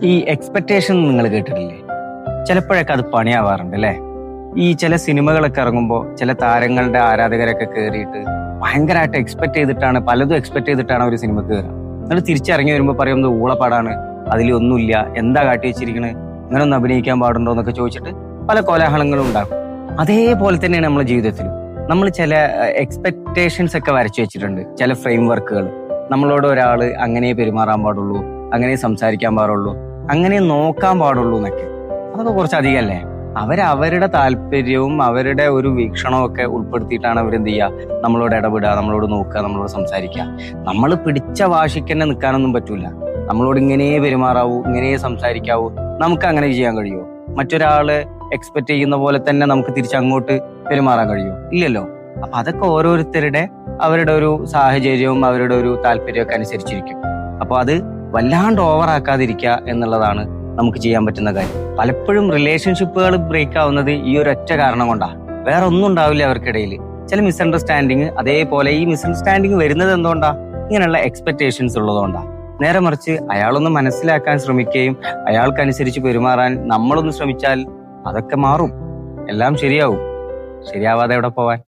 ഈ എക്സ്പെക്ടേഷൻ നിങ്ങൾ കേട്ടിട്ടില്ലേ? ചിലപ്പോഴൊക്കെ അത് പണിയാവാറുണ്ട് അല്ലേ? ഈ ചില സിനിമകളൊക്കെ ഇറങ്ങുമ്പോൾ ചില താരങ്ങളുടെ ആരാധകരൊക്കെ കയറിയിട്ട് ഭയങ്കരമായിട്ട് പലതും എക്സ്പെക്ട് ചെയ്തിട്ടാണ് ഒരു സിനിമക്ക് കയറുക. എന്നിട്ട് തിരിച്ചിറങ്ങി വരുമ്പോൾ പറയുന്നത് ഊളപ്പാടാണ്, അതിലൊന്നുമില്ല, എന്താ കാട്ടി വെച്ചിരിക്കണത്, ഇങ്ങനെ ഒന്ന് അഭിനയിക്കാൻ പാടുണ്ടോ എന്നൊക്കെ ചോദിച്ചിട്ട് പല കോലാഹലങ്ങളും ഉണ്ടാകും. അതേപോലെ തന്നെയാണ് നമ്മുടെ ജീവിതത്തിലും. നമ്മൾ ചില എക്സ്പെക്ടേഷൻസ് ഒക്കെ വരച്ചു വെച്ചിട്ടുണ്ട്, ചില ഫ്രെയിം വർക്കുകൾ. നമ്മളോട് ഒരാൾ അങ്ങനെ പെരുമാറാൻ പാടുള്ളൂ, അങ്ങനെ സംസാരിക്കാൻ പാടുള്ളൂ, അങ്ങനെ നോക്കാൻ പാടുള്ളൂ എന്നൊക്കെ. അതൊക്കെ കുറച്ച് അധികമല്ലേ? അവരവരുടെ താല്പര്യവും അവരുടെ ഒരു വീക്ഷണവും ഒക്കെ ഉൾപ്പെടുത്തിയിട്ടാണ് അവരെന്ത് ചെയ്യുക, നമ്മളോട് ഇടപെടുക, നമ്മളോട് നോക്കുക, നമ്മളോട് സംസാരിക്കുക. നമ്മൾ പിടിച്ച വാശിക്ക് തന്നെ നിൽക്കാനൊന്നും പറ്റൂല. നമ്മളോട് ഇങ്ങനെ പെരുമാറാവൂ, ഇങ്ങനെ സംസാരിക്കാവൂ. നമുക്ക് അങ്ങനെ ചെയ്യാൻ കഴിയുമോ? മറ്റൊരാള് എക്സ്പെക്ട് ചെയ്യുന്ന പോലെ തന്നെ നമുക്ക് തിരിച്ചങ്ങോട്ട് പെരുമാറാൻ കഴിയുമോ? ഇല്ലല്ലോ. അപ്പൊ അതൊക്കെ ഓരോരുത്തരുടെ അവരുടെ ഒരു സാഹചര്യവും അവരുടെ ഒരു താല്പര്യമൊക്കെ അനുസരിച്ചിരിക്കും. അപ്പൊ അത് വല്ലാണ്ട് ഓവറാക്കാതിരിക്കുക എന്നുള്ളതാണ് നമുക്ക് ചെയ്യാൻ പറ്റുന്ന കാര്യം. പലപ്പോഴും റിലേഷൻഷിപ്പുകൾ ബ്രേക്ക് ആവുന്നത് ഈ ഒരു ഒറ്റ കാരണം കൊണ്ടാണ്. വേറെ ഒന്നും ഉണ്ടാവില്ല അവർക്കിടയിൽ. ചില മിസ്അണ്ടർസ്റ്റാൻഡിങ്, അതേപോലെ ഈ മിസ്അണ്ടർസ്റ്റാൻഡിങ് വരുന്നത് എന്തുകൊണ്ടാ? ഇങ്ങനെയുള്ള എക്സ്പെക്ടേഷൻസ് ഉള്ളതുകൊണ്ടാ. നേരെ മറിച്ച് അയാളൊന്ന് മനസ്സിലാക്കാൻ ശ്രമിക്കുകയും അയാൾക്കനുസരിച്ച് പെരുമാറാൻ നമ്മളൊന്ന് ശ്രമിച്ചാൽ അതൊക്കെ മാറും, എല്ലാം ശരിയാവും. ശരിയാവാതെ എവിടെ പോവാൻ?